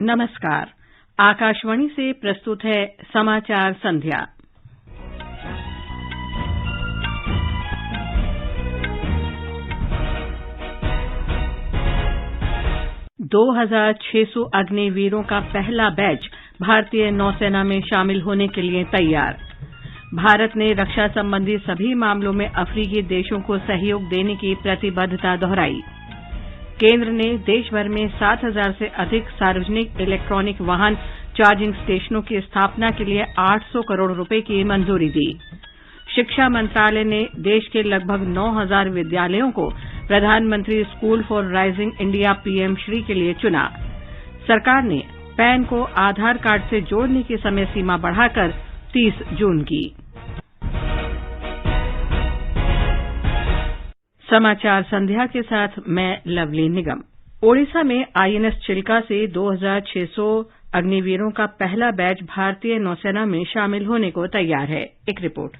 नमस्कार। आकाशवाणी से प्रस्तुत है समाचार संध्या। दो 2,600 अग्निवीरों का पहला बैच भारतीय नौसेना में शामिल होने के लिए तैयार। भारत ने रक्षा संबंधी सभी मामलों में अफ्रीकी देशों को सहयोग देने की प्रतिबद्धता दोहराई। केंद्र ने देश भर में 7,000 से अधिक सार्वजनिक इलेक्ट्रॉनिक वाहन चार्जिंग स्टेशनों की स्थापना के लिए 800 करोड़ रुपए की मंजूरी दी। शिक्षा मंत्रालय ने देश के लगभग 9,000 विद्यालयों को प्रधानमंत्री school for rising India PM Shri के लिए चुना। सरकार ने पैन को आधार कार्ड से जोड़ने की समय सीमा बढ़ाकर 30 जून की। समाचार संध्या के साथ मैं लवली निगम। ओडिशा में आईएनएस चिल्का से 2,600 अग्निवीरों का पहला बैच भारतीय नौसेना में शामिल होने को तैयार है। एक रिपोर्ट।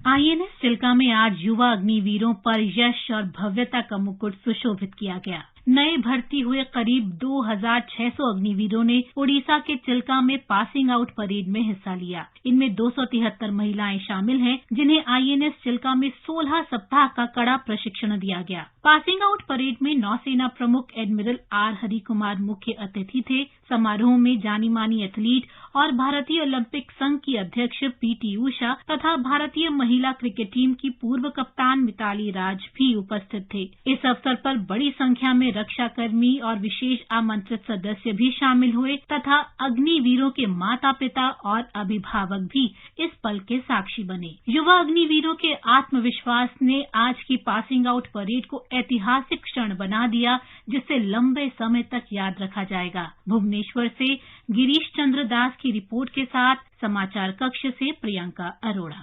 आईएनएस चिल्का में आज युवा अग्निवीरों पर यश और भव्यता का मुकुट सुशोभित किया गया। नए भर्ती हुए करीब 2,600 अग्निवीरों ने ओडिशा के चिल्का में पासिंग आउट परेड में हिस्सा लिया। इनमें 273 महिलाएं शामिल हैं, जिन्हें आईएनएस चिल्का में 16 सप्ताह का कड़ा प्रशिक्षण दिया गया। पासिंग आउट परेड में नौसेना प्रमुख एडमिरल आर हरि कुमार मुख्य अतिथि थे। समारोह में जानी मानी एथलीट और भारतीय ओलंपिक संघ की अध्यक्ष पीटी उषा तथा भारतीय महिला क्रिकेट टीम की पूर्व कप्तान मिताली राज भी उपस्थित थे। इस अवसर पर बड़ी संख्या में रक्षाकर्मी और विशेष आमंत्रित सदस्य भी शामिल हुए तथा अग्निवीरों के माता पिता और अभिभावक भी इस पल के साक्षी बने। युवा अग्निवीरों के आत्मविश्वास ने आज की पासिंग आउट परेड को ऐतिहासिक क्षण बना दिया, जिसे लंबे समय तक याद रखा जाएगा। भुवनेश्वर से गिरीश चंद्र दास की रिपोर्ट के साथ समाचार कक्ष से प्रियंका अरोड़ा।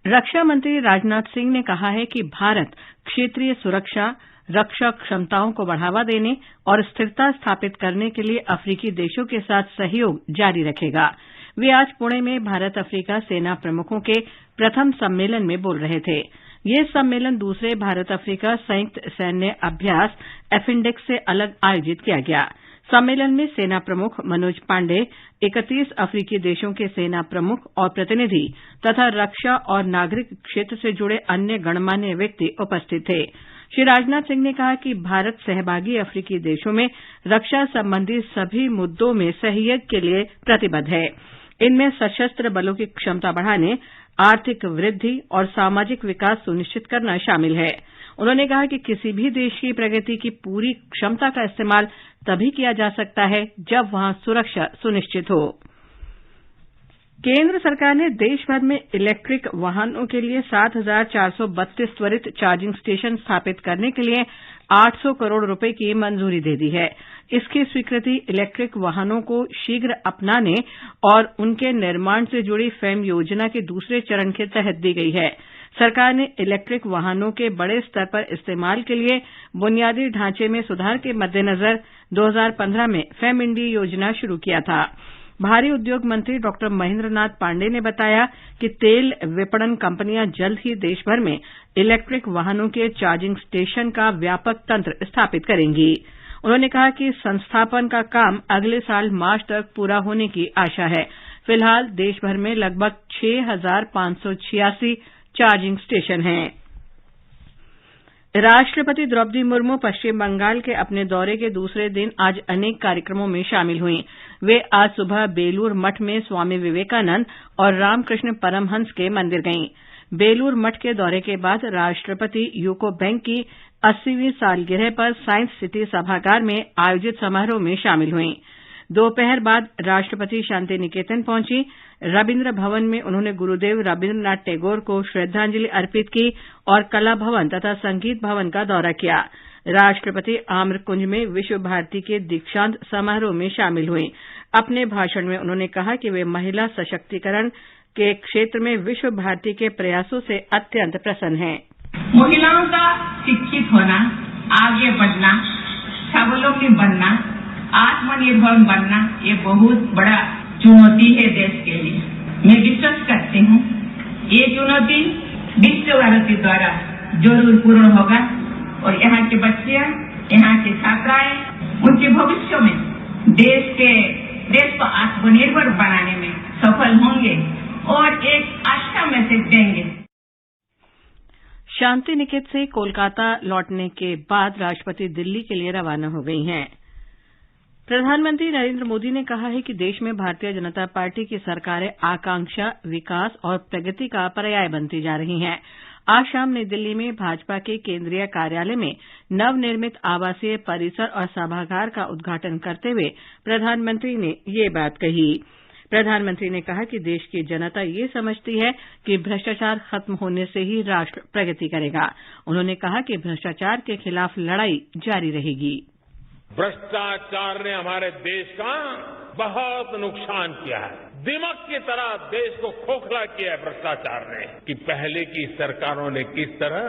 रक्षा मंत्री राजनाथ सिंह ने कहा है कि भारत क्षेत्रीय सुरक्षा, रक्षा क्षमताओं को बढ़ावा देने और स्थिरता स्थापित करने के लिए अफ्रीकी देशों के साथ सहयोग जारी रखेगा। वे आज पुणे में भारत अफ्रीका सेना प्रमुखों के प्रथम सम्मेलन में बोल रहे थे। यह सम्मेलन दूसरे भारत अफ्रीका संयुक्त सैन्य अभ्यास एफिंडेक्स से अलग आयोजित किया गया। सम्मेलन में सेना प्रमुख मनोज पांडे, 31 अफ्रीकी देशों के सेना प्रमुख और प्रतिनिधि तथा रक्षा और नागरिक क्षेत्र से जुड़े अन्य गणमान्य व्यक्ति उपस्थित थे। श्री राजनाथ सिंह ने कहा कि भारत सहभागी अफ्रीकी देशों में रक्षा संबंधी सभी मुद्दों में सहयोग के लिए प्रतिबद्ध है। इनमें सशस्त्र बलों की क्षमता बढ़ाने, आर्थिक वृद्धि और सामाजिक विकास सुनिश्चित करना शामिल है। उन्होंने कहा कि किसी भी देश की प्रगति की पूरी क्षमता का इस्तेमाल तभी किया जा सकता है जब वहां सुरक्षा सुनिश्चित हो। केंद्र सरकार ने देश भर में इलेक्ट्रिक वाहनों के लिए 7,432 त्वरित चार्जिंग स्टेशन स्थापित करने के लिए 800 करोड़ रुपए की मंजूरी दे दी है। इसकी स्वीकृति इलेक्ट्रिक वाहनों को शीघ्र अपनाने और उनके निर्माण से जुड़ी फेम योजना के दूसरे चरण के तहत दी गई है। सरकार ने इलेक्ट्रिक वाहनों के बड़े स्तर पर इस्तेमाल के लिए बुनियादी ढांचे में सुधार के मद्देनजर 2015 में फेम इंडी योजना शुरू किया था। भारी उद्योग मंत्री डॉक्टर महेंद्र नाथ पांडे ने बताया कि तेल विपणन कंपनियां जल्द ही देश भर में इलेक्ट्रिक वाहनों के चार्जिंग स्टेशन का व्यापक तंत्र स्थापित करेंगी। उन्होंने कहा कि संस्थापन का काम अगले साल मार्च तक पूरा होने की आशा है। फिलहाल देश भर में लगभग 6,586 चार्जिंग स्टेशन हैं। राष्ट्रपति द्रौपदी मुर्मू पश्चिम बंगाल के अपने दौरे के दूसरे दिन आज अनेक कार्यक्रमों में शामिल हुईं। वे आज सुबह बेलूर मठ में स्वामी विवेकानंद और रामकृष्ण परमहंस के मंदिर गईं। बेलूर मठ के दौरे के बाद राष्ट्रपति यूको बैंक की 80वीं सालगिरह पर साइंस सिटी सभागार में आयोजित समारोह में शामिल हुईं। दोपहर बाद राष्ट्रपति शांति निकेतन पहुंची। रविन्द्र भवन में उन्होंने गुरुदेव रविन्द्रनाथ टैगोर को श्रद्धांजलि अर्पित की और कला भवन तथा संगीत भवन का दौरा किया। राष्ट्रपति आम्रकुंज में विश्व भारती के दीक्षांत समारोह में शामिल हुईं। अपने भाषण में उन्होंने कहा कि वे महिला सशक्तिकरण के क्षेत्र में विश्व भारती के प्रयासों से अत्यंत प्रसन्न हैं। महिलाओं का शिक्षित होना, आगे बढ़ना, स्वावलंबी बनना, आत्मनिर्भर बनना ये बहुत बड़ा चुनौती है देश के लिए। मैं विश्वास करती हूँ ये चुनौती विश्व भारती द्वारा जरूर पूर्ण होगा और यहाँ के बच्चे, यहाँ की छात्राएं उनके भविष्य में देश को आत्मनिर्भर बनाने में सफल होंगे और एक अच्छा मैसेज देंगे। शांति निकेतन से कोलकाता लौटने के बाद राष्ट्रपति दिल्ली के लिए रवाना हो गई हैं। प्रधानमंत्री नरेंद्र मोदी ने कहा है कि देश में भारतीय जनता पार्टी की सरकारें आकांक्षा, विकास और प्रगति का पर्याय बनती जा रही हैं। आज शाम नई दिल्ली में भाजपा के केंद्रीय कार्यालय में नवनिर्मित आवासीय परिसर और सभागार का उद्घाटन करते हुए प्रधानमंत्री ने ये बात कही। प्रधानमंत्री ने कहा कि देश की जनता ये समझती है कि भ्रष्टाचार खत्म होने से ही राष्ट्र प्रगति करेगा। उन्होंने कहा कि भ्रष्टाचार के खिलाफ लड़ाई जारी रहेगी। भ्रष्टाचार ने हमारे देश का बहुत नुकसान किया है। दिमक की तरह देश को खोखला किया है भ्रष्टाचार ने। कि पहले की सरकारों ने किस तरह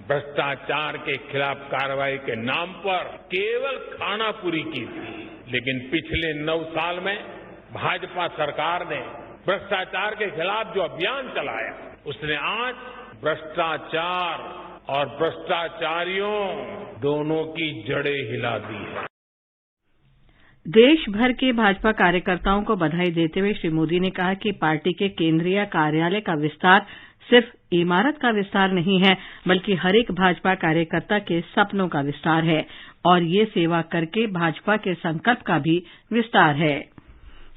भ्रष्टाचार के खिलाफ कार्रवाई के नाम पर केवल खानापुरी की थी, लेकिन पिछले 9 साल में भाजपा सरकार ने भ्रष्टाचार के खिलाफ जो अभियान चलाया, उसने आज भ्रष्टाचार और भ्रष्टाचारियों दोनों की जड़ें हिला दी है। देश भर के भाजपा कार्यकर्ताओं को बधाई देते हुए श्री मोदी ने कहा कि पार्टी के केंद्रीय कार्यालय का विस्तार सिर्फ इमारत का विस्तार नहीं है, बल्कि हर एक भाजपा कार्यकर्ता के सपनों का विस्तार है और ये सेवा करके भाजपा के संकल्प का भी विस्तार है।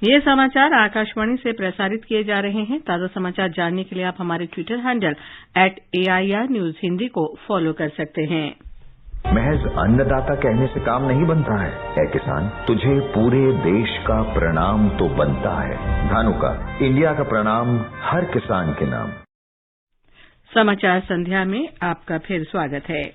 ये समाचार आकाशवाणी से प्रसारित किए जा रहे हैं। ताजा समाचार जानने के लिए आप हमारे Twitter handle @AIR News Hindi को फॉलो कर सकते हैं। महज अन्नदाता कहने से काम नहीं बनता है। ऐ किसान, तुझे पूरे देश का प्रणाम तो बनता है। धानुका, इंडिया का प्रणाम हर किसान के नाम। समाचार संध्या में आपका फिर स्वागत है।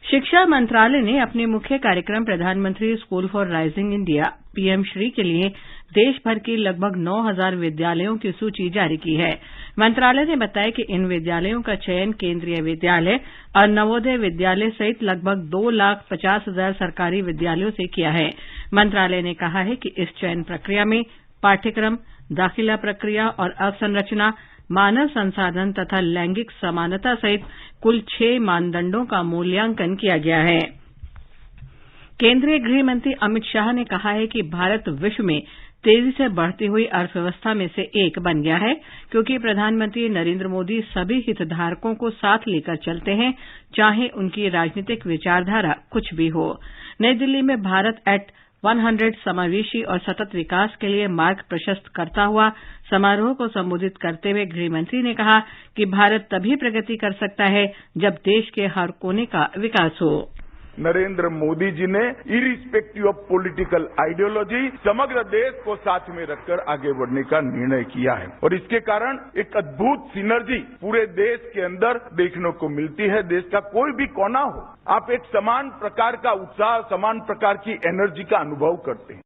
शिक्षा मंत्रालय ने अपने मुख्य कार्यक्रम प्रधानमंत्री school for rising India PM Shri के लिए देश भर के लगभग 9,000 विद्यालयों की सूची जारी की है। मंत्रालय ने बताया कि इन विद्यालयों का चयन केंद्रीय विद्यालय और नवोदय विद्यालय सहित लगभग 2,50,000 सरकारी विद्यालयों से किया है। मंत्रालय ने कहा है कि इस चयन प्रक्रिया में पाठ्यक्रम, दाखिला प्रक्रिया और अवसंरचना, मानव संसाधन तथा लैंगिक समानता सहित कुल 6 मानदंडों का मूल्यांकन किया गया है। केंद्रीय गृह मंत्री अमित शाह ने कहा है कि भारत विश्व में तेजी से बढ़ती हुई अर्थव्यवस्था में से एक बन गया है, क्योंकि प्रधानमंत्री नरेंद्र मोदी सभी हितधारकों को साथ लेकर चलते हैं, चाहे उनकी राजनीतिक विचारधारा कुछ भी हो। नई दिल्ली में भारत एट 100 समावेशी और सतत विकास के लिए मार्ग प्रशस्त करता हुआ समारोह को संबोधित करते हुए गृहमंत्री ने कहा कि भारत तभी प्रगति कर सकता है जब देश के हर कोने का विकास हो। नरेंद्र मोदी जी ने इरिस्पेक्टिव ऑफ पॉलिटिकल आइडियोलॉजी समग्र देश को साथ में रखकर आगे बढ़ने का निर्णय किया है और इसके कारण एक अद्भुत सिनर्जी पूरे देश के अंदर देखने को मिलती है। देश का कोई भी कोना हो, आप एक समान प्रकार का उत्साह, समान प्रकार की एनर्जी का अनुभव करते हैं।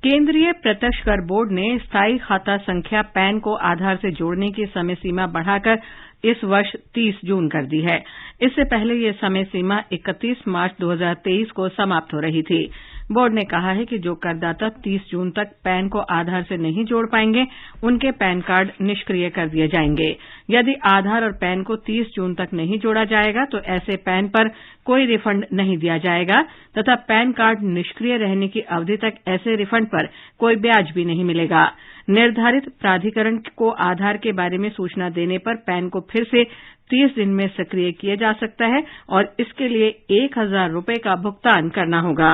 केंद्रीय प्रत्यक्ष कर बोर्ड ने स्थायी खाता संख्या पैन को आधार से जोड़ने की समय सीमा बढ़ाकर इस वर्ष 30 जून कर दी है। इससे पहले यह समय सीमा 31 मार्च 2023 को समाप्त हो रही थी। बोर्ड ने कहा है कि जो करदाता 30 जून तक पैन को आधार से नहीं जोड़ पाएंगे, उनके पैन कार्ड निष्क्रिय कर दिए जाएंगे। यदि आधार और पैन को 30 जून तक नहीं जोड़ा जाएगा तो ऐसे पैन पर कोई रिफंड नहीं दिया जाएगा तथा पैन कार्ड निष्क्रिय रहने की अवधि तक ऐसे रिफंड पर कोई ब्याज भी नहीं मिलेगा। निर्धारित प्राधिकरण को आधार के बारे में सूचना देने पर पैन को फिर से 30 दिन में सक्रिय किया जा सकता है और इसके लिए 1,000 रुपये का भुगतान करना होगा।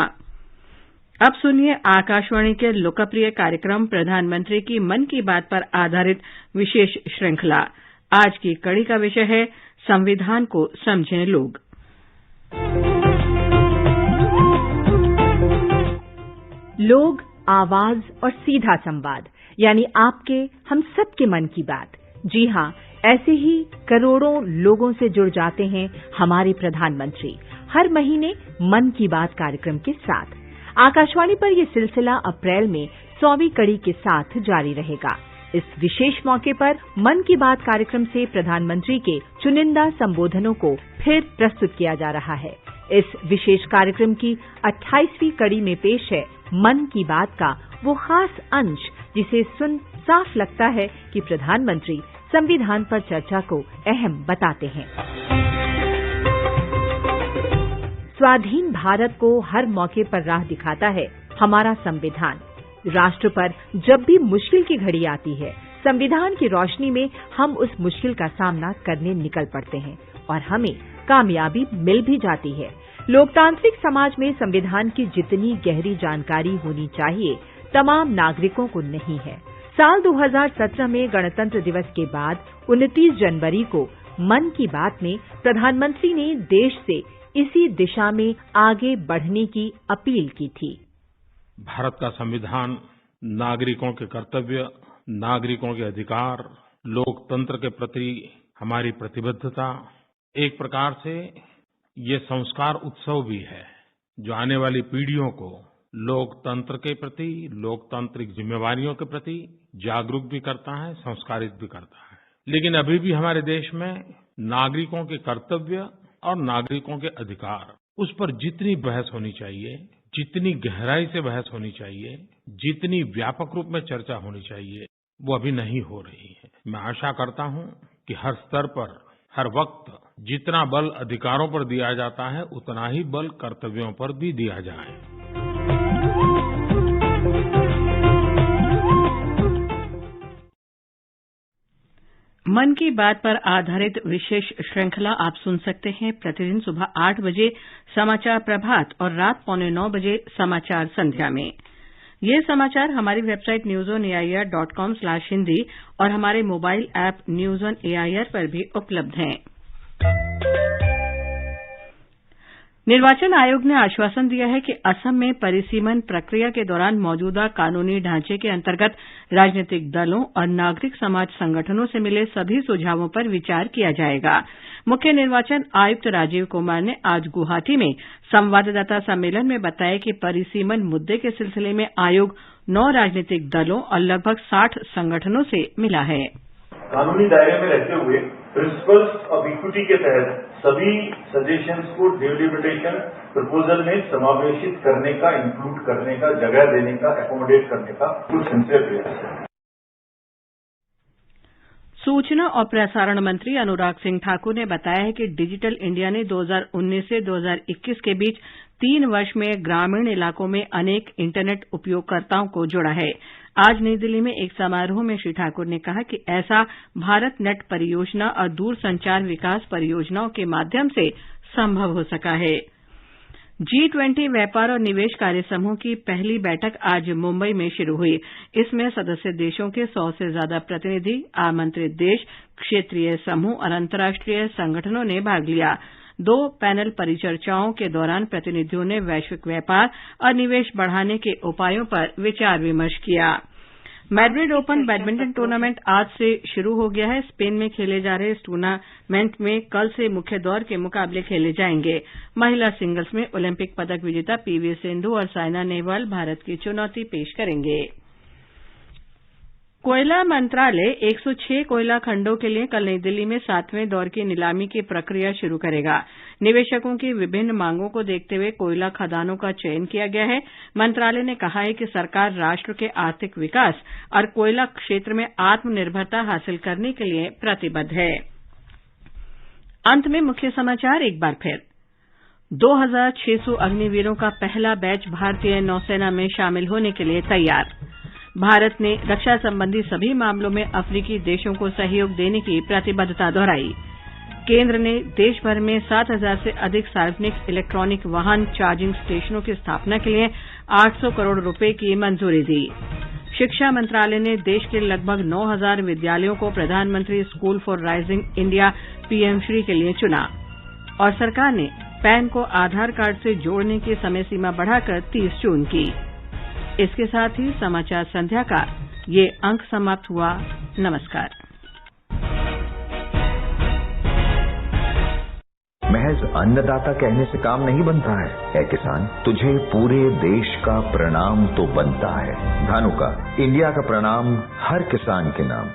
अब सुनिए आकाशवाणी के लोकप्रिय कार्यक्रम प्रधानमंत्री की मन की बात पर आधारित विशेष श्रृंखला। आज की कड़ी का विषय है संविधान को समझें लोग। लोग, आवाज और सीधा संवाद, यानी आपके हम सबके मन की बात। जी हां, ऐसे ही करोड़ों लोगों से जुड़ जाते हैं हमारे प्रधानमंत्री हर महीने मन की बात कार्यक्रम के साथ। आकाशवाणी पर यह सिलसिला अप्रैल में 100वीं कड़ी के साथ जारी रहेगा। इस विशेष मौके पर मन की बात कार्यक्रम से प्रधानमंत्री के चुनिंदा संबोधनों को फिर प्रस्तुत किया जा रहा है। इस विशेष कार्यक्रम की 28वीं कड़ी में पेश है मन की बात का वो खास अंश जिसे सुन साफ लगता है कि प्रधानमंत्री संविधान पर चर्चा को अहम बताते हैं। स्वाधीन भारत को हर मौके पर राह दिखाता है हमारा संविधान। राष्ट्र पर जब भी मुश्किल की घड़ी आती है, संविधान की रोशनी में हम उस मुश्किल का सामना करने निकल पड़ते हैं और हमें कामयाबी मिल भी जाती है। लोकतांत्रिक समाज में संविधान की जितनी गहरी जानकारी होनी चाहिए, तमाम नागरिकों को नहीं है। साल 2017 में गणतंत्र दिवस के बाद 29 जनवरी को मन की बात में प्रधानमंत्री ने देश से इसी दिशा में आगे बढ़ने की अपील की थी। भारत का संविधान नागरिकों के कर्तव्य, नागरिकों के अधिकार, लोकतंत्र के प्रति हमारी प्रतिबद्धता, एक प्रकार से ये संस्कार उत्सव भी है जो आने वाली पीढ़ियों को लोकतंत्र के प्रति, लोकतांत्रिक जिम्मेवारियों के प्रति जागरूक भी करता है, संस्कारित भी करता है। लेकिन अभी भी हमारे देश में नागरिकों के कर्तव्य और नागरिकों के अधिकार, उस पर जितनी बहस होनी चाहिए, जितनी गहराई से बहस होनी चाहिए, जितनी व्यापक रूप में चर्चा होनी चाहिए, वो अभी नहीं हो रही है। मैं आशा करता हूं कि हर स्तर पर, हर वक्त जितना बल अधिकारों पर दिया जाता है, उतना ही बल कर्तव्यों पर भी दिया जाए। मन की बात पर आधारित विशेष श्रृंखला आप सुन सकते हैं प्रतिदिन सुबह 8 बजे समाचार प्रभात और रात 8:45 बजे समाचार संध्या में। ये समाचार हमारी वेबसाइट newsonair.com/hindi और हमारे mobile app news on AIR पर भी उपलब्ध हैं। निर्वाचन आयोग ने आश्वासन दिया है कि असम में परिसीमन प्रक्रिया के दौरान मौजूदा कानूनी ढांचे के अंतर्गत राजनीतिक दलों और नागरिक समाज संगठनों से मिले सभी सुझावों पर विचार किया जाएगा। मुख्य निर्वाचन आयुक्त राजीव कुमार ने आज गुवाहाटी में संवाददाता सम्मेलन में बताया कि परिसीमन मुद्दे के सिलसिले में आयोग 9 राजनीतिक दलों और लगभग 60 संगठनों से मिला है। कानूनी दायरे में रहते हुए प्रिंसिपल्स ऑफ इक्विटी के तहत सभी सजेशंस को डिलिमिटेशन प्रपोजल में समावेशित करने का, इंक्लूड करने का, जगह देने का, एकोमोडेट करने का कुछ सिंसियर प्रयास है। सूचना और प्रसारण मंत्री अनुराग सिंह ठाकुर ने बताया है कि डिजिटल इंडिया ने 2019 से 2021 के बीच 3 वर्ष में ग्रामीण इलाकों में अनेक इंटरनेट उपयोगकर्ताओं को जोड़ा है। आज नई दिल्ली में एक समारोह में श्री ठाकुर ने कहा कि ऐसा भारत नेट परियोजना और दूरसंचार विकास परियोजनाओं के माध्यम से संभव हो सका है। G20 व्यापार और निवेश कार्य समूह की पहली बैठक आज मुंबई में शुरू हुई। इसमें सदस्य देशों के 100 से ज्यादा प्रतिनिधि, आमंत्रित देश, क्षेत्रीय समूह और अंतर्राष्ट्रीय संगठनों ने भाग लिया। 2 पैनल परिचर्चाओं के दौरान प्रतिनिधियों ने वैश्विक व्यापार और निवेश बढ़ाने के उपायों पर विचार विमर्श किया। मैड्रिड ओपन बैडमिंटन टूर्नामेंट आज से शुरू हो गया है। स्पेन में खेले जा रहे इस टूर्नामेंट में कल से मुख्य दौर के मुकाबले खेले जाएंगे। महिला सिंगल्स में ओलंपिक पदक विजेता पीवी सिंधु और साइना नेहवाल भारत की चुनौती पेश करेंगे। कोयला मंत्रालय 106 कोयला खंडों के लिए कल नई दिल्ली में 7वें दौर की नीलामी की प्रक्रिया शुरू करेगा। निवेशकों की विभिन्न मांगों को देखते हुए कोयला खदानों का चयन किया गया है। मंत्रालय ने कहा है कि सरकार राष्ट्र के आर्थिक विकास और कोयला क्षेत्र में आत्मनिर्भरता हासिल करने के लिए प्रतिबद्ध है। अंत में मुख्य समाचार एक बार फिर। 2600 अग्निवीरों का पहला बैच भारतीय नौसेना में शामिल होने के लिए तैयार। भारत ने रक्षा संबंधी सभी मामलों में अफ्रीकी देशों को सहयोग देने की प्रतिबद्धता दोहराई। केंद्र ने देश भर में 7000 से अधिक सार्वजनिक इलेक्ट्रॉनिक वाहन चार्जिंग स्टेशनों की स्थापना के लिए 800 करोड़ रुपए की मंजूरी दी। शिक्षा मंत्रालय ने देश के लगभग 9000 विद्यालयों को प्रधानमंत्री school for rising India PM Shri के लिए चुना। और सरकार ने पैन को आधार कार्ड से जोड़ने की समय सीमा बढ़ाकर 30 जून की। इसके साथ ही समाचार संध्या का ये अंक समाप्त हुआ। नमस्कार। महज अन्नदाता कहने से काम नहीं बनता है। ऐ किसान, तुझे पूरे देश का प्रणाम तो बनता है। धानुका, इंडिया का प्रणाम हर किसान के नाम।